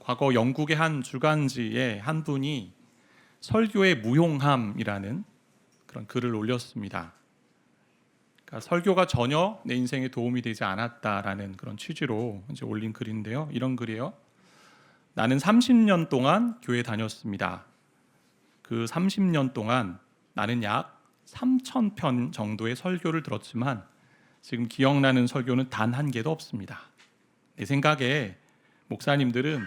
과거 영국의 한 주간지에 한 분이 설교의 무용함이라는 그런 글을 올렸습니다. 그러니까 설교가 전혀 내 인생에 도움이 되지 않았다라는 그런 취지로 이제 올린 글인데요. 이런 글이에요. 나는 30년 동안 교회 다녔습니다. 그 30년 동안 나는 약 3,000편 정도의 설교를 들었지만 지금 기억나는 설교는 단 한 개도 없습니다. 내 생각에 목사님들은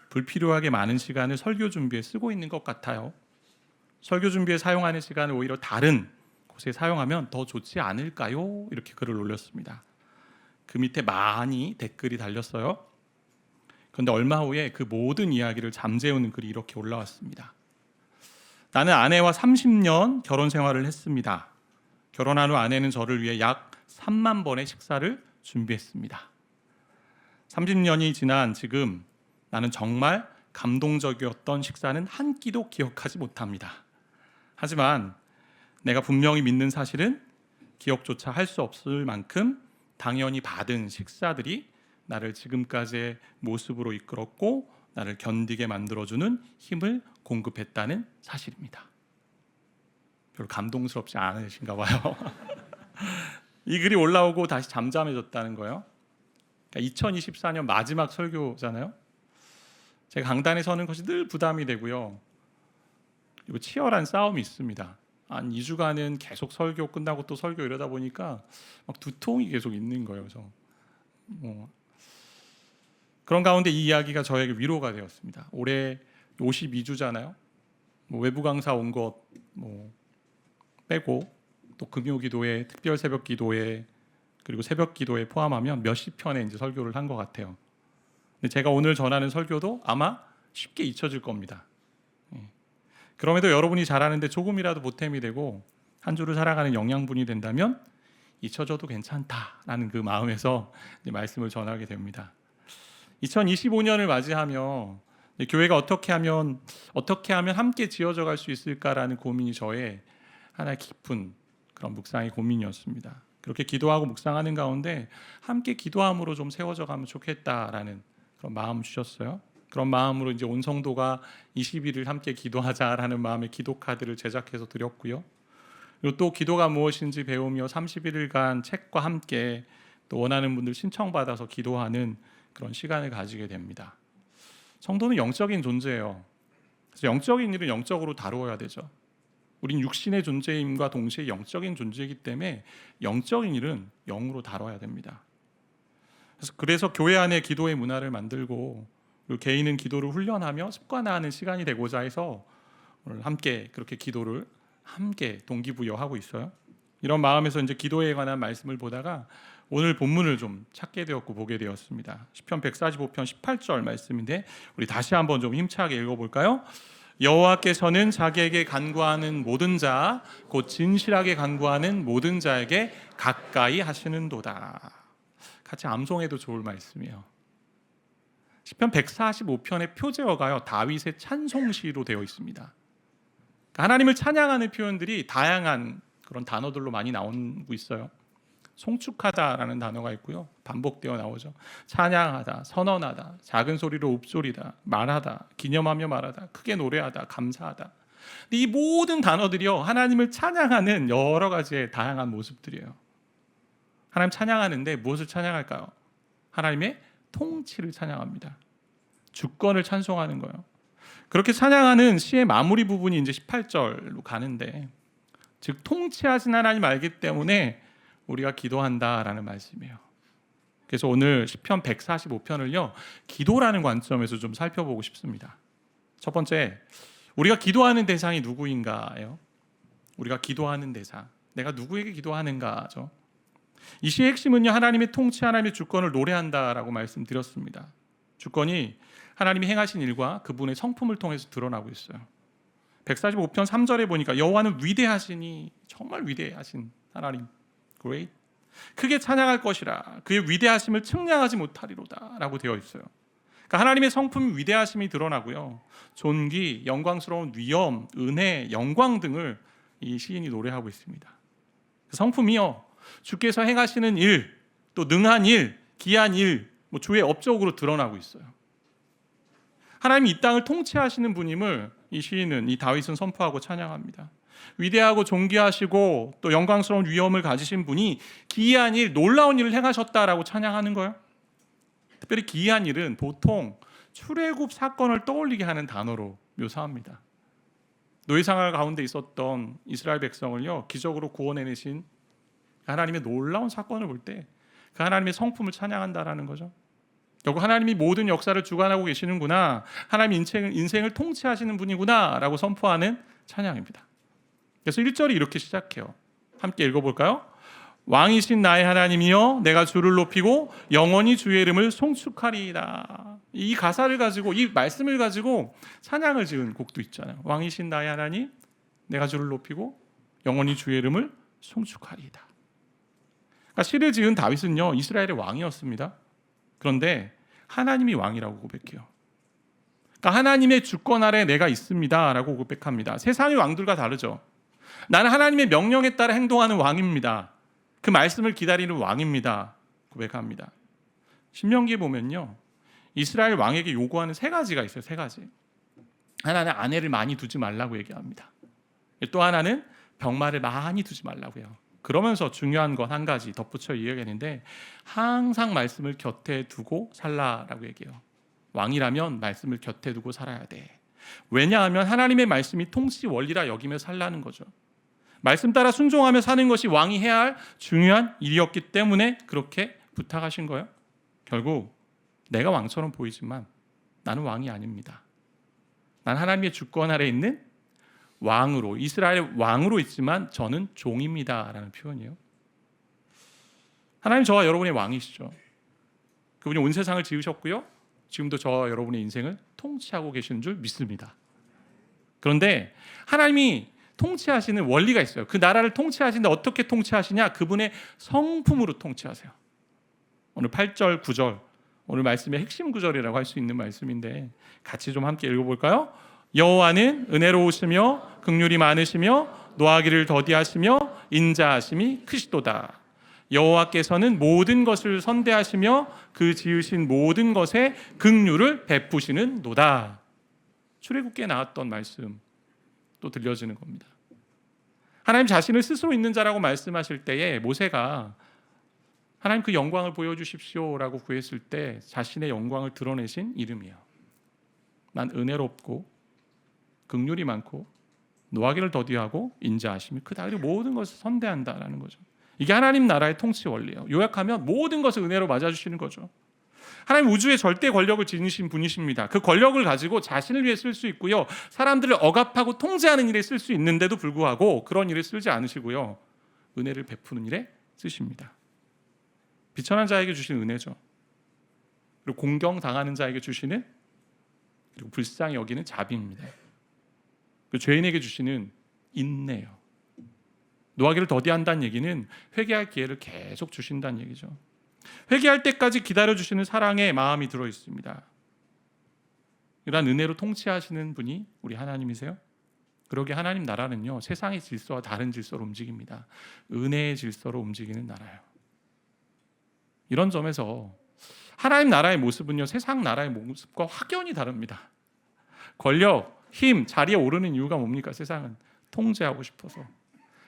불필요하게 많은 시간을 설교 준비에 쓰고 있는 것 같아요. 설교 준비에 사용하는 시간을 오히려 다른 곳에 사용하면 더 좋지 않을까요? 이렇게 글을 올렸습니다. 그 밑에 많이 댓글이 달렸어요. 그런데 얼마 후에 그 모든 이야기를 잠재우는 글이 이렇게 올라왔습니다. 나는 아내와 30년 결혼 생활을 했습니다. 결혼한 후 아내는 저를 위해 약 3만 번의 식사를 준비했습니다. 30년이 지난 지금 나는 정말 감동적이었던 식사는 한 끼도 기억하지 못합니다. 하지만 내가 분명히 믿는 사실은 기억조차 할 수 없을 만큼 당연히 받은 식사들이 나를 지금까지의 모습으로 이끌었고 나를 견디게 만들어주는 힘을 공급했다는 사실입니다. 별로 감동스럽지 않으신가 봐요. 이 글이 올라오고 다시 잠잠해졌다는 거예요. 그러니까 2024년 마지막 설교잖아요. 제가 강단에 서는 것이 늘 부담이 되고요. 그리고 치열한 싸움이 있습니다. 한 2주간은 계속 설교 끝나고 또 설교 이러다 보니까 막 두통이 계속 있는 거예요. 그래서 그런 가운데 이 이야기가 저에게 위로가 되었습니다. 올해 52주잖아요. 외부 강사 온 것 빼고 또 금요기도회, 특별 새벽 기도회 그리고 새벽 기도에 포함하면 몇십 편의 이제 설교를 한 것 같아요. 근데 제가 오늘 전하는 설교도 아마 쉽게 잊혀질 겁니다. 그럼에도 여러분이 잘하는데 조금이라도 보탬이 되고 한 주를 살아가는 영양분이 된다면 잊혀져도 괜찮다라는 그 마음에서 이제 말씀을 전하게 됩니다. 2025년을 맞이하며 교회가 어떻게 하면 함께 지어져 갈 수 있을까라는 고민이 저의 하나의 깊은 그런 묵상의 고민이었습니다. 그렇게 기도하고 묵상하는 가운데 함께 기도함으로 좀 세워져 가면 좋겠다라는 그런 마음 주셨어요. 그런 마음으로 이제 온 성도가 20일을 함께 기도하자라는 마음의 기도 카드를 제작해서 드렸고요. 그리고 또 기도가 무엇인지 배우며 31일간 책과 함께 또 원하는 분들 신청받아서 기도하는 그런 시간을 가지게 됩니다. 성도는 영적인 존재예요. 그래서 영적인 일은 영적으로 다루어야 되죠. 우린 육신의 존재임과 동시에 영적인 존재이기 때문에 영적인 일은 영으로 다뤄야 됩니다. 그래서 교회 안에 기도의 문화를 만들고 그리고 개인은 기도를 훈련하며 습관화하는 시간이 되고자 해서 오늘 함께 그렇게 기도를 함께 동기부여하고 있어요. 이런 마음에서 이제 기도에 관한 말씀을 보다가 오늘 본문을 좀 찾게 되었고 보게 되었습니다. 시편 145편 18절 말씀인데 우리 다시 한번 좀 힘차게 읽어볼까요? 여호와께서는 자기에게 간구하는 모든 자, 곧 진실하게 간구하는 모든 자에게 가까이 하시는도다. 같이 암송해도 좋을 말씀이에요. 시편 145편의 표제어가요 다윗의 찬송시로 되어 있습니다. 하나님을 찬양하는 표현들이 다양한 그런 단어들로 많이 나오고 있어요. 송축하다라는 단어가 있고요. 반복되어 나오죠. 찬양하다, 선언하다, 작은 소리로 읊조리다, 말하다, 기념하며 말하다, 크게 노래하다, 감사하다. 근데 이 모든 단어들이요 하나님을 찬양하는 여러 가지의 다양한 모습들이에요. 하나님 찬양하는데 무엇을 찬양할까요? 하나님의 통치를 찬양합니다. 주권을 찬송하는 거예요. 그렇게 찬양하는 시의 마무리 부분이 이제 18절로 가는데 즉 통치하신 하나님 알기 때문에 우리가 기도한다라는 말씀이에요. 그래서 오늘 시편 145편을요 기도라는 관점에서 좀 살펴보고 싶습니다. 첫 번째, 우리가 기도하는 대상이 누구인가요? 우리가 기도하는 대상, 내가 누구에게 기도하는가죠. 이 시의 핵심은요 하나님의 통치, 하나님의 주권을 노래한다라고 말씀드렸습니다. 주권이 하나님이 행하신 일과 그분의 성품을 통해서 드러나고 있어요. 145편 3절에 보니까 여호와는 위대하시니 정말 위대하신 하나님, great, 크게 찬양할 것이라 그의 위대하심을 측량하지 못하리로다 라고 되어 있어요. 그러니까 하나님의 성품 위대하심이 드러나고요 존귀, 영광스러운 위엄, 은혜, 영광 등을 이 시인이 노래하고 있습니다. 성품이요 주께서 행하시는 일, 또 능한 일, 기한 일, 주의 업적으로 드러나고 있어요. 하나님이 이 땅을 통치하시는 분임을 이 시인은, 이 다윗은 선포하고 찬양합니다. 위대하고 존귀하시고 또 영광스러운 위엄을 가지신 분이 기이한 일, 놀라운 일을 행하셨다라고 찬양하는 거예요. 특별히 기이한 일은 보통 출애굽 사건을 떠올리게 하는 단어로 묘사합니다. 노예생활 가운데 있었던 이스라엘 백성을요, 기적으로 구원해내신 하나님의 놀라운 사건을 볼 때 그 하나님의 성품을 찬양한다라는 거죠. 결국 하나님이 모든 역사를 주관하고 계시는구나, 하나님 인생을 통치하시는 분이구나 라고 선포하는 찬양입니다. 그래서 1절이 이렇게 시작해요. 함께 읽어볼까요? 왕이신 나의 하나님이여, 내가 주를 높이고 영원히 주의 이름을 송축하리이다. 이 가사를 가지고, 이 말씀을 가지고 찬양을 지은 곡도 있잖아요. 왕이신 나의 하나님, 내가 주를 높이고 영원히 주의 이름을 송축하리이다. 그러니까 시를 지은 다윗은요, 이스라엘의 왕이었습니다. 그런데 하나님이 왕이라고 고백해요. 그러니까 하나님의 주권 아래 내가 있습니다 라고 고백합니다. 세상의 왕들과 다르죠. 나는 하나님의 명령에 따라 행동하는 왕입니다. 그 말씀을 기다리는 왕입니다 고백합니다. 신명기에 보면요, 이스라엘 왕에게 요구하는 3가지가 있어요. 3가지. 하나는 아내를 많이 두지 말라고 얘기합니다. 또 하나는 병마를 많이 두지 말라고 해요. 그러면서 중요한 건 한 가지 덧붙여 이야기하는데, 항상 말씀을 곁에 두고 살라라고 얘기해요. 왕이라면 말씀을 곁에 두고 살아야 돼. 왜냐하면 하나님의 말씀이 통치 원리라 여기며 살라는 거죠. 말씀 따라 순종하며 사는 것이 왕이 해야 할 중요한 일이었기 때문에 그렇게 부탁하신 거예요. 결국 내가 왕처럼 보이지만 나는 왕이 아닙니다. 난 하나님의 주권 아래 있는 왕으로, 이스라엘 왕으로 있지만 저는 종입니다 라는 표현이에요. 하나님 저와 여러분의 왕이시죠. 그분이 온 세상을 지으셨고요, 지금도 저와 여러분의 인생을 통치하고 계시는 줄 믿습니다. 그런데 하나님이 통치하시는 원리가 있어요. 그 나라를 통치하시는데 어떻게 통치하시냐? 그분의 성품으로 통치하세요. 오늘 8절, 9절, 오늘 말씀의 핵심 구절이라고 할 수 있는 말씀인데 같이 좀 함께 읽어볼까요? 여호와는 은혜로우시며 긍휼이 많으시며 노하기를 더디하시며 인자하심이 크시도다. 여호와께서는 모든 것을 선대하시며 그 지으신 모든 것에 긍휼을 베푸시는 도다. 출애굽기에 나왔던 말씀 또 들려지는 겁니다. 하나님 자신을 스스로 있는 자라고 말씀하실 때에 모세가 하나님 그 영광을 보여주십시오라고 구했을 때 자신의 영광을 드러내신 이름이에요. 난 은혜롭고 긍휼이 많고 노하기를 더디하고 인자하심이 크다. 그리고 모든 것을 선대한다라는 거죠. 이게 하나님 나라의 통치 원리예요. 요약하면 모든 것을 은혜로 맞아주시는 거죠. 하나님 우주의 절대 권력을 지니신 분이십니다. 그 권력을 가지고 자신을 위해 쓸 수 있고요, 사람들을 억압하고 통제하는 일에 쓸 수 있는데도 불구하고 그런 일에 쓰지 않으시고요, 은혜를 베푸는 일에 쓰십니다. 비천한 자에게 주시는 은혜죠. 그리고 공경당하는 자에게 주시는, 그리고 불쌍히 여기는 자비입니다. 그 죄인에게 주시는 인내요. 노하기를 더디한다는 얘기는 회개할 기회를 계속 주신다는 얘기죠. 회개할 때까지 기다려주시는 사랑의 마음이 들어있습니다. 이러한 은혜로 통치하시는 분이 우리 하나님이세요. 그러게 하나님 나라는요, 세상의 질서와 다른 질서로 움직입니다. 은혜의 질서로 움직이는 나라예요. 이런 점에서 하나님 나라의 모습은요, 세상 나라의 모습과 확연히 다릅니다. 권력, 힘, 자리에 오르는 이유가 뭡니까? 세상은 통제하고 싶어서.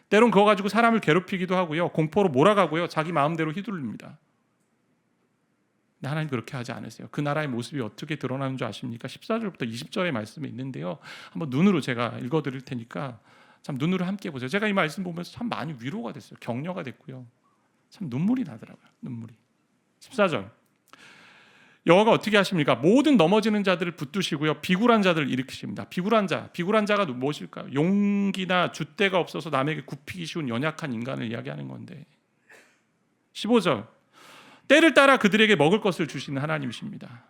때론 그거 가지고 사람을 괴롭히기도 하고요, 공포로 몰아가고요, 자기 마음대로 휘둘립니다. 근데 하나님 그렇게 하지 않으세요. 그 나라의 모습이 어떻게 드러나는 줄 아십니까? 14절부터 20절의 말씀이 있는데요, 한번 눈으로 제가 읽어드릴 테니까 참 눈으로 함께 보세요. 제가 이 말씀 보면서 참 많이 위로가 됐어요. 격려가 됐고요, 참 눈물이 나더라고요. 눈물이. 14절, 여호와가 어떻게 하십니까? 모든 넘어지는 자들을 붙드시고요, 비굴한 자들을 일으키십니다. 비굴한 자가 무엇일까요? 용기나 줏대가 없어서 남에게 굽히기 쉬운 연약한 인간을 이야기하는 건데, 15절, 때를 따라 그들에게 먹을 것을 주시는 하나님이십니다.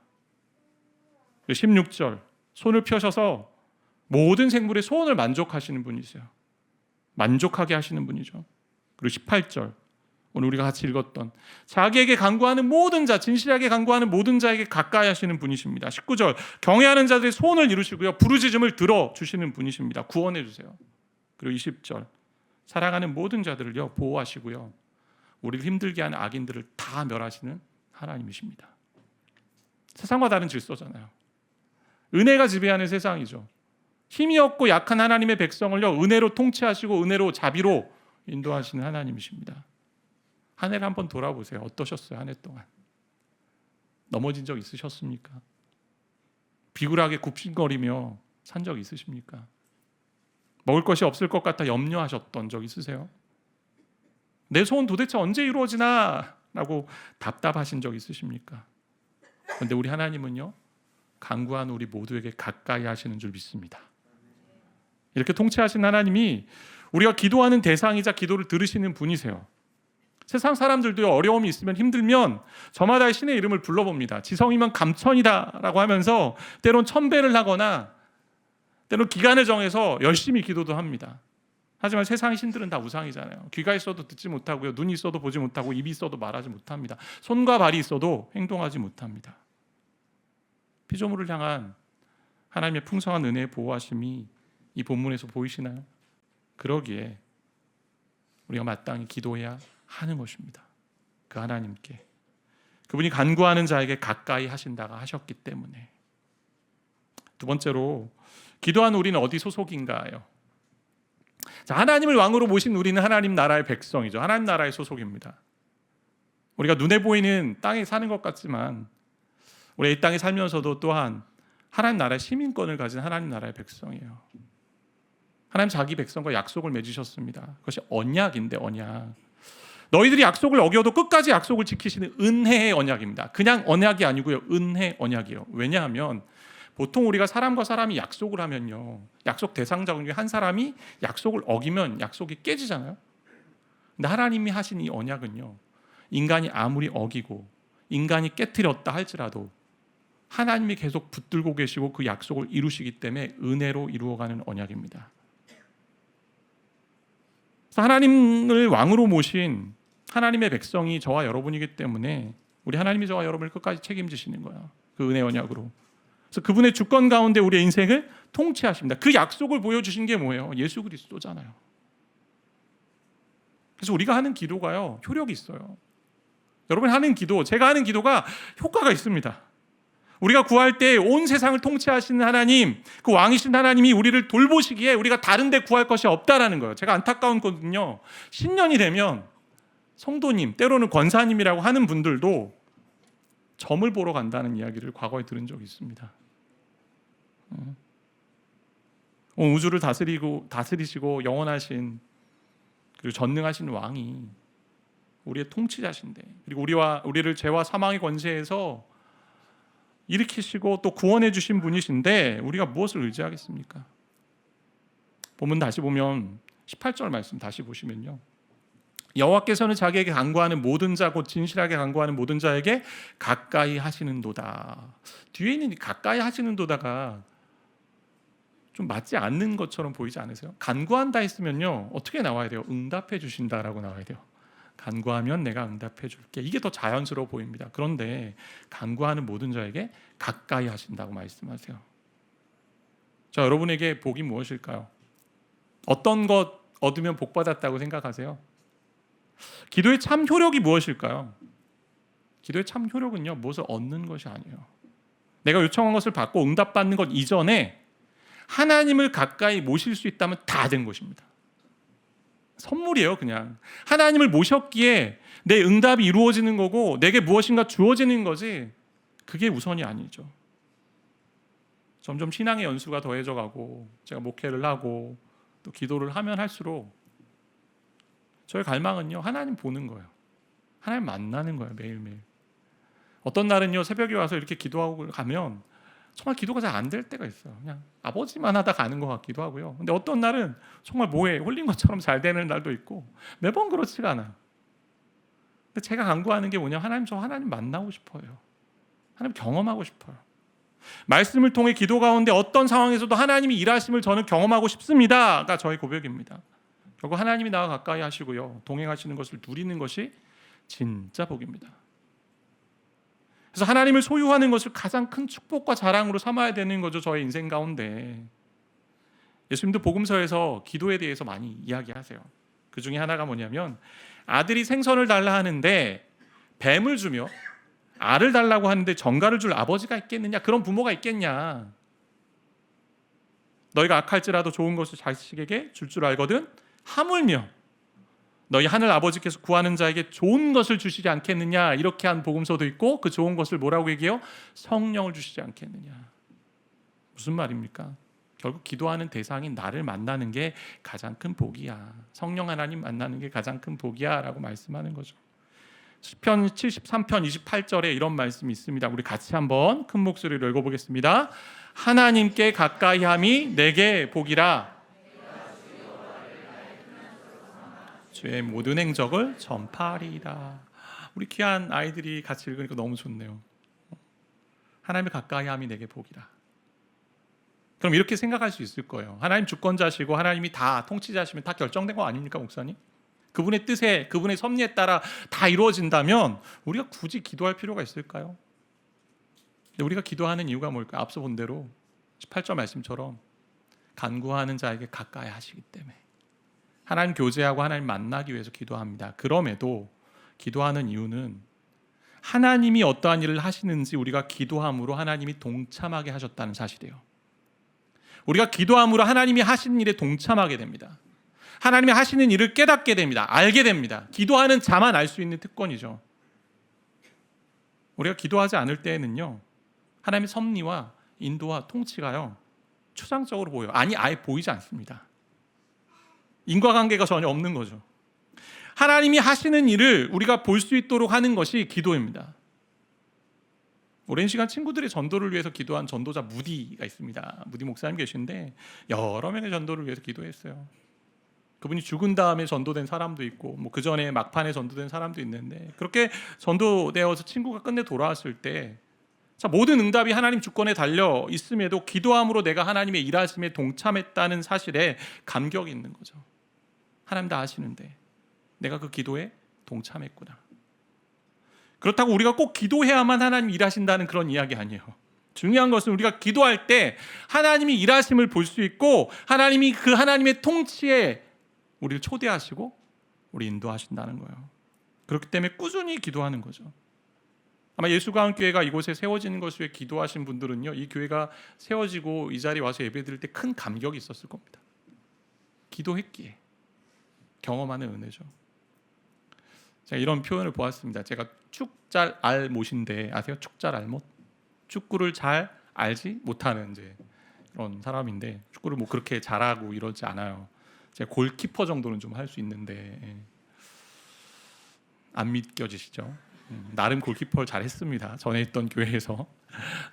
16절, 손을 펴셔서 모든 생물의 소원을 만족하시는 분이세요. 만족하게 하시는 분이죠. 그리고 18절, 오늘 우리가 같이 읽었던 자기에게 간구하는 모든 자, 진실하게 간구하는 모든 자에게 가까이 하시는 분이십니다. 19절, 경외하는 자들의 소원을 이루시고요, 부르짖음을 들어주시는 분이십니다. 구원해 주세요. 그리고 20절, 사랑하는 모든 자들을요 보호하시고요, 우리를 힘들게 하는 악인들을 다 멸하시는 하나님이십니다. 세상과 다른 질서잖아요. 은혜가 지배하는 세상이죠. 힘이 없고 약한 하나님의 백성을요, 은혜로 통치하시고 은혜로 자비로 인도하시는 하나님이십니다. 한 해를 한번 돌아보세요. 어떠셨어요? 한 해 동안 넘어진 적 있으셨습니까? 비굴하게 굽신거리며 산 적 있으십니까? 먹을 것이 없을 것 같아 염려하셨던 적 있으세요? 내 소원 도대체 언제 이루어지나? 라고 답답하신 적 있으십니까? 그런데 우리 하나님은요, 간구한 우리 모두에게 가까이 하시는 줄 믿습니다. 이렇게 통치하신 하나님이 우리가 기도하는 대상이자 기도를 들으시는 분이세요. 세상 사람들도 어려움이 있으면, 힘들면 저마다의 신의 이름을 불러봅니다. 지성이면 감천이다 라고 하면서 때론 천배를 하거나 때론 기간을 정해서 열심히 기도도 합니다. 하지만 세상의 신들은 다 우상이잖아요. 귀가 있어도 듣지 못하고요, 눈이 있어도 보지 못하고, 입이 있어도 말하지 못합니다. 손과 발이 있어도 행동하지 못합니다. 피조물을 향한 하나님의 풍성한 은혜의 보호하심이 이 본문에서 보이시나요? 그러기에 우리가 마땅히 기도해야 하는 것입니다. 그 하나님께, 그분이 간구하는 자에게 가까이 하신다가 하셨기 때문에. 두 번째로, 기도한 우리는 어디 소속인가요? 자, 하나님을 왕으로 모신 우리는 하나님 나라의 백성이죠. 하나님 나라의 소속입니다. 우리가 눈에 보이는 땅에 사는 것 같지만 우리 이 땅에 살면서도 또한 하나님 나라의 시민권을 가진 하나님 나라의 백성이에요. 하나님 자기 백성과 약속을 맺으셨습니다. 그것이 언약인데, 언약. 너희들이 약속을 어겨도 끝까지 약속을 지키시는 은혜의 언약입니다. 그냥 언약이 아니고요, 은혜 언약이에요. 왜냐하면 보통 우리가 사람과 사람이 약속을 하면요, 약속 대상자 중에 한 사람이 약속을 어기면 약속이 깨지잖아요. 근데 하나님이 하신 이 언약은요, 인간이 아무리 어기고 인간이 깨트렸다 할지라도 하나님이 계속 붙들고 계시고 그 약속을 이루시기 때문에 은혜로 이루어가는 언약입니다. 그래서 하나님을 왕으로 모신 하나님의 백성이 저와 여러분이기 때문에 우리 하나님이 저와 여러분을 끝까지 책임지시는 거예요. 그 은혜 언약으로. 그래서 그분의 주권 가운데 우리의 인생을 통치하십니다. 그 약속을 보여주신 게 뭐예요? 예수 그리스도잖아요. 그래서 우리가 하는 기도가요, 효력이 있어요. 여러분 하는 기도, 제가 하는 기도가 효과가 있습니다. 우리가 구할 때 온 세상을 통치하시는 하나님, 그 왕이신 하나님이 우리를 돌보시기에 우리가 다른 데 구할 것이 없다라는 거예요. 제가 안타까운 건요, 신년이 되면 성도님, 때로는 권사님이라고 하는 분들도 점을 보러 간다는 이야기를 과거에 들은 적이 있습니다. 온 우주를 다스리시고 영원하신, 그리고 전능하신 왕이 우리의 통치자신데, 그리고 우리를 죄와 사망의 권세에서 일으키시고 또 구원해 주신 분이신데 우리가 무엇을 의지하겠습니까? 본문 다시 보면 18절 말씀 다시 보시면요, 여호와께서는 자기에게 간구하는 모든 자, 곧 진실하게 간구하는 모든 자에게 가까이 하시는도다. 뒤에 있는 가까이 하시는도다가 좀 맞지 않는 것처럼 보이지 않으세요? 간구한다 했으면요, 어떻게 나와야 돼요? 응답해 주신다라고 나와야 돼요. 간구하면 내가 응답해 줄게. 이게 더 자연스러워 보입니다. 그런데 간구하는 모든 자에게 가까이 하신다고 말씀하세요. 자, 여러분에게 복이 무엇일까요? 어떤 것 얻으면 복 받았다고 생각하세요? 기도의 참 효력이 무엇일까요? 기도의 참 효력은요, 무엇을 얻는 것이 아니에요. 내가 요청한 것을 받고 응답받는 것 이전에 하나님을 가까이 모실 수 있다면 다 된 것입니다. 선물이에요. 그냥 하나님을 모셨기에 내 응답이 이루어지는 거고 내게 무엇인가 주어지는 거지, 그게 우선이 아니죠. 점점 신앙의 연수가 더해져 가고 제가 목회를 하고 또 기도를 하면 할수록 저의 갈망은요, 하나님 보는 거예요. 하나님 만나는 거예요. 매일매일. 어떤 날은요, 새벽에 와서 이렇게 기도하고 가면 정말 기도가 잘 안 될 때가 있어요. 그냥 아버지만 하다 가는 것 같기도 하고요. 근데 어떤 날은 정말 뭐에 홀린 것처럼 잘 되는 날도 있고, 매번 그렇지가 않아요. 근데 제가 간구하는 게 뭐냐, 하나님, 저 하나님 만나고 싶어요. 하나님 경험하고 싶어요. 말씀을 통해 기도 가운데 어떤 상황에서도 하나님이 일하심을 저는 경험하고 싶습니다가 저의 고백입니다. 결국 하나님이 나와 가까이 하시고요, 동행하시는 것을 누리는 것이 진짜 복입니다. 그래서 하나님을 소유하는 것을 가장 큰 축복과 자랑으로 삼아야 되는 거죠. 저의 인생 가운데. 예수님도 복음서에서 기도에 대해서 많이 이야기하세요. 그 중에 하나가 뭐냐면, 아들이 생선을 달라 하는데 뱀을 주며 알을 달라고 하는데 정갈을 줄 아버지가 있겠느냐, 그런 부모가 있겠냐. 너희가 악할지라도 좋은 것을 자식에게 줄 줄 알거든 하물며 너희 하늘 아버지께서 구하는 자에게 좋은 것을 주시지 않겠느냐. 이렇게 한 복음서도 있고 그 좋은 것을 뭐라고 얘기해요? 성령을 주시지 않겠느냐. 무슨 말입니까? 결국 기도하는 대상인 나를 만나는 게 가장 큰 복이야. 성령 하나님 만나는 게 가장 큰 복이야 라고 말씀하는 거죠. 시편 73편 28절에 이런 말씀이 있습니다. 우리 같이 한번 큰 목소리로 읽어보겠습니다. 하나님께 가까이 함이 내게 복이라. 주의 모든 행적을 전파하리이다. 우리 귀한 아이들이 같이 읽으니까 너무 좋네요. 하나님을 가까이 함이 내게 복이라. 그럼 이렇게 생각할 수 있을 거예요. 하나님 주권자시고 하나님이 다 통치자시면 다 결정된 거 아닙니까, 목사님? 그분의 뜻에, 그분의 섭리에 따라 다 이루어진다면 우리가 굳이 기도할 필요가 있을까요? 근데 우리가 기도하는 이유가 뭘까요? 앞서 본 대로 18절 말씀처럼 간구하는 자에게 가까이 하시기 때문에 하나님 교제하고 하나님 만나기 위해서 기도합니다. 그럼에도 기도하는 이유는 하나님이 어떠한 일을 하시는지 우리가 기도함으로 하나님이 동참하게 하셨다는 사실이에요. 우리가 기도함으로 하나님이 하시는 일에 동참하게 됩니다. 하나님이 하시는 일을 깨닫게 됩니다. 알게 됩니다. 기도하는 자만 알 수 있는 특권이죠. 우리가 기도하지 않을 때에는요, 하나님의 섭리와 인도와 통치가요 추상적으로 보여요. 아니, 아예 보이지 않습니다. 인과관계가 전혀 없는 거죠. 하나님이 하시는 일을 우리가 볼 수 있도록 하는 것이 기도입니다. 오랜 시간 친구들의 전도를 위해서 기도한 전도자 무디가 있습니다. 무디 목사님 계신데 여러 명의 전도를 위해서 기도했어요. 그분이 죽은 다음에 전도된 사람도 있고 그 전에 막판에 전도된 사람도 있는데 그렇게 전도되어서 친구가 끝내 돌아왔을 때 모든 응답이 하나님 주권에 달려 있음에도 기도함으로 내가 하나님의 일하심에 동참했다는 사실에 감격이 있는 거죠. 하나님 다 아시는데 내가 그 기도에 동참했구나. 그렇다고 우리가 꼭 기도해야만 하나님 일하신다는 그런 이야기 아니에요. 중요한 것은 우리가 기도할 때 하나님이 일하심을 볼 수 있고 하나님이 그 하나님의 통치에 우리를 초대하시고 우리 인도하신다는 거예요. 그렇기 때문에 꾸준히 기도하는 거죠. 아마 예수가운교회가 이곳에 세워지는 것을 위해 기도하신 분들은요, 이 교회가 세워지고 이 자리에 와서 예배드릴 때 큰 감격이 있었을 겁니다. 기도했기에 경험하는 은혜죠. 제가 이런 표현을 보았습니다. 제가 축잘 알못인데 아세요? 축잘 알못? 축구를 잘 알지 못하는 이제 그런 사람인데 축구를 그렇게 잘하고 이러지 않아요. 제가 골키퍼 정도는 좀 할 수 있는데 안 믿겨지시죠? 나름 골키퍼를 잘했습니다. 전에 있던 교회에서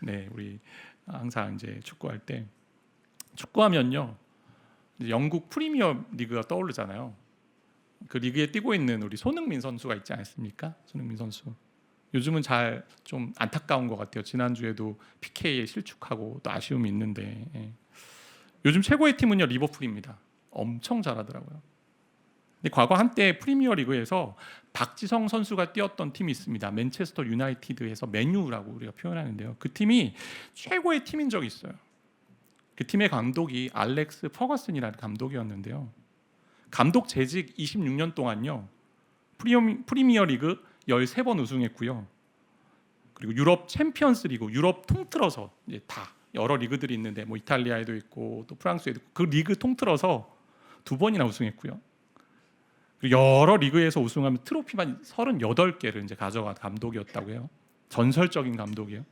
네, 우리 항상 이제 축구할 때 축구하면요, 이제 영국 프리미어 리그가 떠오르잖아요. 그 리그에 뛰고 있는 우리 손흥민 선수가 있지 않습니까? 손흥민 선수. 요즘은 잘 좀 안타까운 것 같아요. 지난주에도 PK에 실축하고 또 아쉬움이 있는데 요즘 최고의 팀은요 리버풀입니다. 엄청 잘하더라고요. 근데 과거 한때 프리미어 리그에서 박지성 선수가 뛰었던 팀이 있습니다. 맨체스터 유나이티드에서 맨유라고 우리가 표현하는데요. 그 팀이 최고의 팀인 적이 있어요. 그 팀의 감독이 알렉스 퍼거슨이라는 감독이었는데요. 감독 재직 26년 동안요 프리미어 리그 13번 우승했고요. 그리고 유럽 챔피언스 리그, 유럽 통틀어서 이제 다 여러 리그들이 있는데 이탈리아에도 있고 또 프랑스에도 있고 그 리그 통틀어서 2번이나 우승했고요. 그리고 여러 리그에서 우승하면 트로피만 38개를 이제 가져간 감독이었다고 해요. 전설적인 감독이에요.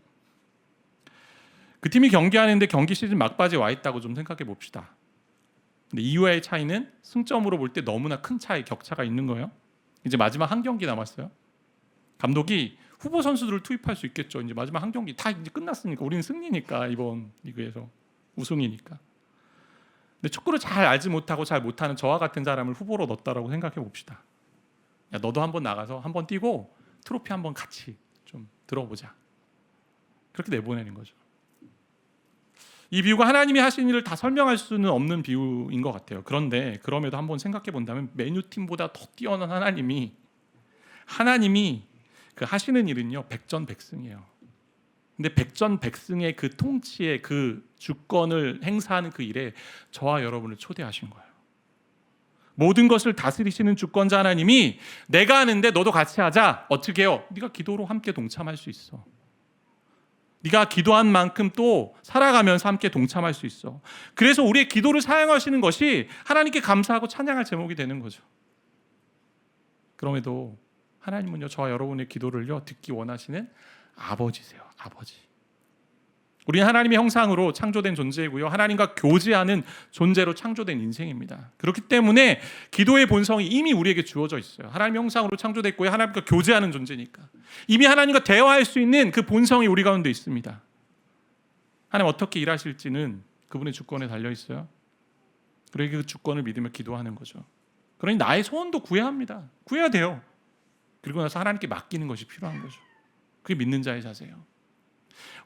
그 팀이 경기하는데 경기 시즌 막바지에 와 있다고 좀 생각해 봅시다. 근데 이후의 차이는 승점으로 볼 때 너무나 큰 차이, 격차가 있는 거예요. 이제 마지막 한 경기 남았어요. 감독이 후보 선수들을 투입할 수 있겠죠. 이제 마지막 한 경기 다 이제 끝났으니까 우리는 승리니까 이번 리그에서 우승이니까. 근데 축구를 잘 알지 못하고 잘 못하는 저와 같은 사람을 후보로 넣었다라고 생각해 봅시다. 야, 너도 한번 나가서 한번 뛰고 트로피 한번 같이 좀 들어보자. 그렇게 내보내는 거죠. 이 비유가 하나님이 하신 일을 다 설명할 수는 없는 비유인 것 같아요. 그런데 그럼에도 한번 생각해 본다면 메뉴 팀보다 더 뛰어난 하나님이 그 하시는 일은요 백전백승이에요. 근데 백전백승의 그 통치의 그 주권을 행사하는 그 일에 저와 여러분을 초대하신 거예요. 모든 것을 다스리시는 주권자 하나님이 내가 하는데 너도 같이 하자. 어떻게 해요? 네가 기도로 함께 동참할 수 있어. 네가 기도한 만큼 또 살아가면서 함께 동참할 수 있어. 그래서 우리의 기도를 사용하시는 것이 하나님께 감사하고 찬양할 제목이 되는 거죠. 그럼에도 하나님은요, 저와 여러분의 기도를요 듣기 원하시는 아버지세요. 아버지. 우리는 하나님의 형상으로 창조된 존재이고요, 하나님과 교제하는 존재로 창조된 인생입니다. 그렇기 때문에 기도의 본성이 이미 우리에게 주어져 있어요. 하나님의 형상으로 창조됐고요, 하나님과 교제하는 존재니까 이미 하나님과 대화할 수 있는 그 본성이 우리 가운데 있습니다. 하나님 어떻게 일하실지는 그분의 주권에 달려 있어요. 그러기 그 주권을 믿으며 기도하는 거죠. 그러니 나의 소원도 구해야 합니다. 구해야 돼요. 그리고 나서 하나님께 맡기는 것이 필요한 거죠. 그게 믿는 자의 자세예요.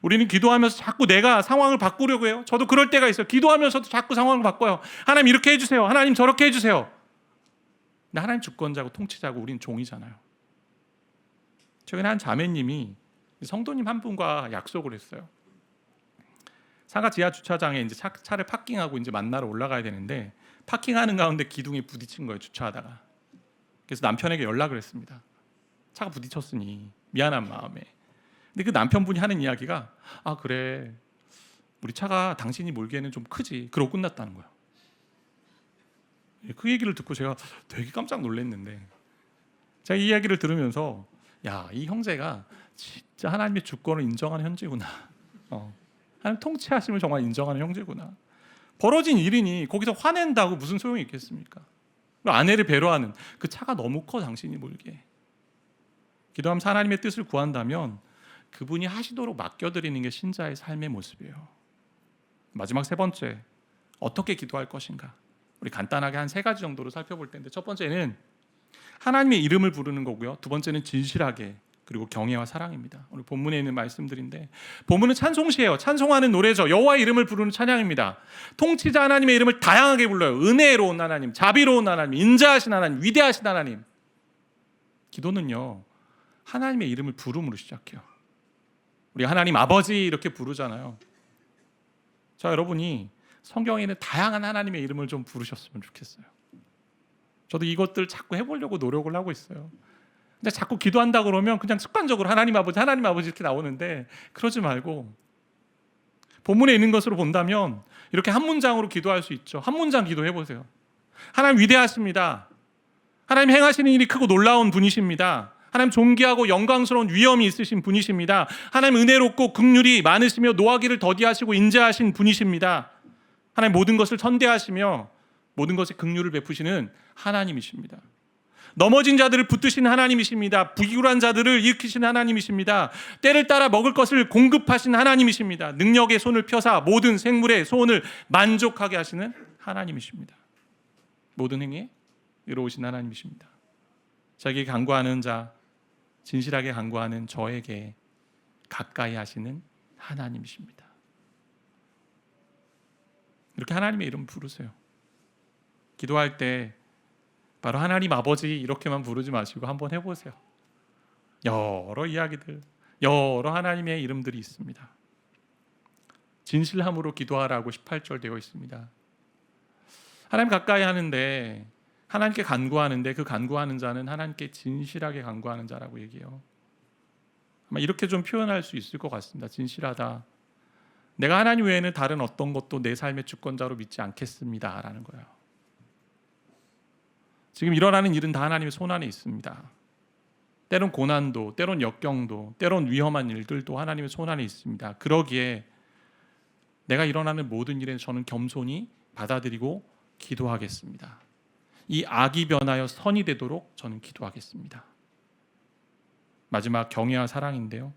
우리는 기도하면서 자꾸 내가 상황을 바꾸려고 해요. 저도 그럴 때가 있어요. 기도하면서도 자꾸 상황을 바꿔요. 하나님 이렇게 해주세요. 하나님 저렇게 해주세요. 근데 하나님 주권자고 통치자고 우린 종이잖아요. 최근에 한 자매님이 성도님 한 분과 약속을 했어요. 상가 지하 주차장에 이제 차를 파킹하고 이제 만나러 올라가야 되는데 파킹하는 가운데 기둥에 부딪힌 거예요. 주차하다가. 그래서 남편에게 연락을 했습니다. 차가 부딪혔으니 미안한 마음에. 근데 그 남편분이 하는 이야기가 그래, 우리 차가 당신이 몰기에는 좀 크지. 그러고 끝났다는 거야. 그 얘기를 듣고 제가 되게 깜짝 놀랐는데, 제가 이 이야기를 들으면서 이 형제가 진짜 하나님의 주권을 인정하는 형제구나. 하나님 통치하심을 정말 인정하는 형제구나. 벌어진 일이니 거기서 화낸다고 무슨 소용이 있겠습니까? 아내를 배려하는 그 차가 너무 커 당신이 몰게. 기도하면서 하나님의 뜻을 구한다면 그분이 하시도록 맡겨드리는 게 신자의 삶의 모습이에요. 마지막 세 번째, 어떻게 기도할 것인가? 우리 간단하게 한 3가지 정도로 살펴볼 텐데, 첫 번째는 하나님의 이름을 부르는 거고요, 두 번째는 진실하게, 그리고 경외와 사랑입니다. 오늘 본문에 있는 말씀들인데, 본문은 찬송시예요. 찬송하는 노래죠. 여호와의 이름을 부르는 찬양입니다. 통치자 하나님의 이름을 다양하게 불러요. 은혜로운 하나님, 자비로운 하나님, 인자하신 하나님, 위대하신 하나님. 기도는요, 하나님의 이름을 부름으로 시작해요. 우리 하나님 아버지 이렇게 부르잖아요. 자, 여러분이 성경에 있는 다양한 하나님의 이름을 좀 부르셨으면 좋겠어요. 저도 이것들 자꾸 해보려고 노력을 하고 있어요. 근데 자꾸 기도한다 그러면 그냥 습관적으로 하나님 아버지 이렇게 나오는데, 그러지 말고 본문에 있는 것으로 본다면 이렇게 한 문장으로 기도할 수 있죠. 한 문장 기도해 보세요. 하나님 위대하십니다. 하나님 행하시는 일이 크고 놀라운 분이십니다. 하나님 존귀하고 영광스러운 위엄이 있으신 분이십니다. 하나님 은혜롭고 긍휼이 많으시며 노하기를 더디하시고 인자하신 분이십니다. 하나님 모든 것을 선대하시며 모든 것에 긍휼을 베푸시는 하나님이십니다. 넘어진 자들을 붙드신 하나님이십니다. 부귀불한 자들을 일으키신 하나님이십니다. 때를 따라 먹을 것을 공급하신 하나님이십니다. 능력의 손을 펴사 모든 생물의 소원을 만족하게 하시는 하나님이십니다. 모든 행위에 이로우신 하나님이십니다. 자기에게 간구하는 자, 진실하게 간구하는 저에게 가까이 하시는 하나님이십니다. 이렇게 하나님의 이름 부르세요. 기도할 때 바로 하나님 아버지 이렇게만 부르지 마시고 한번 해보세요. 여러 이야기들, 여러 하나님의 이름들이 있습니다. 진실함으로 기도하라고 18절 되어 있습니다. 하나님 가까이 하는데, 하나님께 간구하는데 그 간구하는 자는 하나님께 진실하게 간구하는 자라고 얘기해요. 아마 이렇게 좀 표현할 수 있을 것 같습니다. 진실하다. 내가 하나님 외에는 다른 어떤 것도 내 삶의 주권자로 믿지 않겠습니다 라는 거예요. 지금 일어나는 일은 다 하나님의 손안에 있습니다. 때론 고난도, 때론 역경도, 때론 위험한 일들도 하나님의 손안에 있습니다. 그러기에 내가 일어나는 모든 일에 저는 겸손히 받아들이고 기도하겠습니다. 이 악이 변하여 선이 되도록 저는 기도하겠습니다. 마지막 경외와 사랑인데요,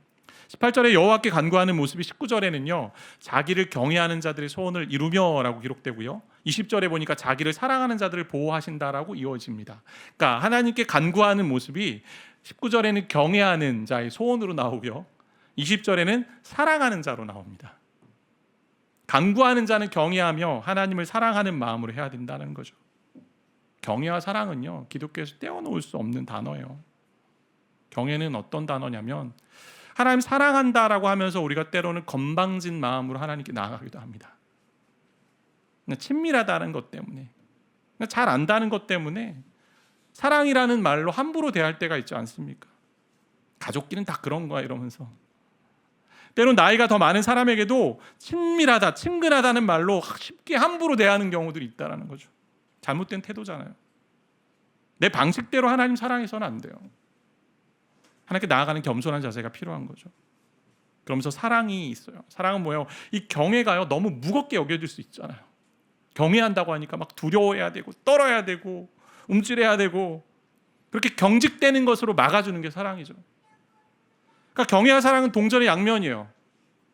18절에 여호와께 간구하는 모습이 19절에는요 자기를 경외하는 자들의 소원을 이루며 라고 기록되고요, 20절에 보니까 자기를 사랑하는 자들을 보호하신다라고 이어집니다. 그러니까 하나님께 간구하는 모습이 19절에는 경외하는 자의 소원으로 나오고요, 20절에는 사랑하는 자로 나옵니다. 간구하는 자는 경외하며 하나님을 사랑하는 마음으로 해야 된다는 거죠. 경외와 사랑은요 기독교에서 떼어놓을 수 없는 단어예요. 경외는 어떤 단어냐면, 하나님 사랑한다라고 하면서 우리가 때로는 건방진 마음으로 하나님께 나아가기도 합니다. 친밀하다는 것 때문에, 잘 안다는 것 때문에 사랑이라는 말로 함부로 대할 때가 있지 않습니까? 가족끼리는 다 그런 거야 이러면서. 때론 나이가 더 많은 사람에게도 친밀하다, 친근하다는 말로 쉽게 함부로 대하는 경우들이 있다는 거죠. 잘못된 태도잖아요. 내 방식대로 하나님 사랑해서는 안 돼요. 하나님께 나아가는 겸손한 자세가 필요한 거죠. 그러면서 사랑이 있어요. 사랑은 뭐예요? 이 경외가요, 너무 무겁게 여겨질 수 있잖아요. 경외한다고 하니까 막 두려워해야 되고 떨어야 되고 움찔해야 되고 그렇게 경직되는 것으로 막아주는 게 사랑이죠. 그러니까 경외와 사랑은 동전의 양면이에요.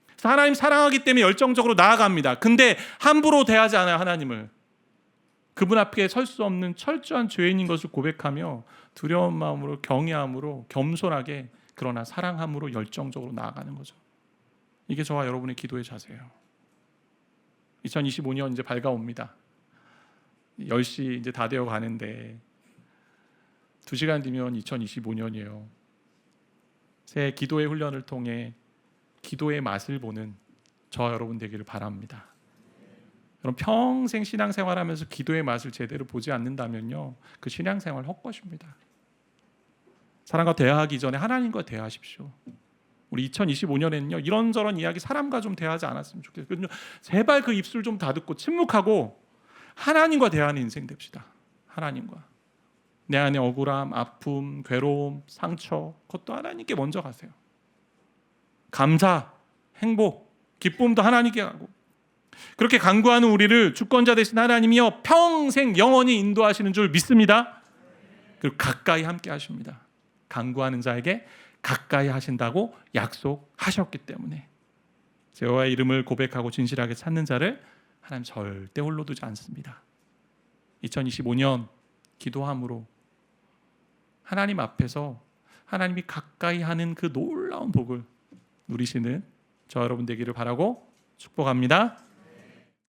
그래서 하나님 사랑하기 때문에 열정적으로 나아갑니다. 근데 함부로 대하지 않아요. 하나님을. 그분 앞에 설 수 없는 철저한 죄인인 것을 고백하며 두려운 마음으로 경외함으로 겸손하게 그러나 사랑함으로 열정적으로 나아가는 거죠. 이게 저와 여러분의 기도의 자세예요. 2025년 이제 밝아옵니다. 10시 이제 다 되어 가는데 2시간 뒤면 2025년이에요. 새 기도의 훈련을 통해 기도의 맛을 보는 저와 여러분 되기를 바랍니다. 여러분 평생 신앙생활하면서 기도의 맛을 제대로 보지 않는다면요, 그 신앙생활 헛것입니다. 사람과 대화하기 전에 하나님과 대화하십시오. 우리 2025년에는요 이런저런 이야기 사람과 좀 대화하지 않았으면 좋겠어요. 제발 그 입술 좀 다듬고 침묵하고 하나님과 대화하는 인생 됩시다. 하나님과. 내 안에 억울함, 아픔, 괴로움, 상처 그것도 하나님께 먼저 가세요. 감사, 행복, 기쁨도 하나님께 가고 그렇게 간구하는 우리를 주권자 되신 하나님이요 평생 영원히 인도하시는 줄 믿습니다. 그리고 가까이 함께 하십니다. 간구하는 자에게 가까이 하신다고 약속하셨기 때문에 여호와의 이름을 고백하고 진실하게 찾는 자를 하나님 절대 홀로 두지 않습니다. 2025년 기도함으로 하나님 앞에서 하나님이 가까이 하는 그 놀라운 복을 누리시는 저 여러분 되기를 바라고 축복합니다.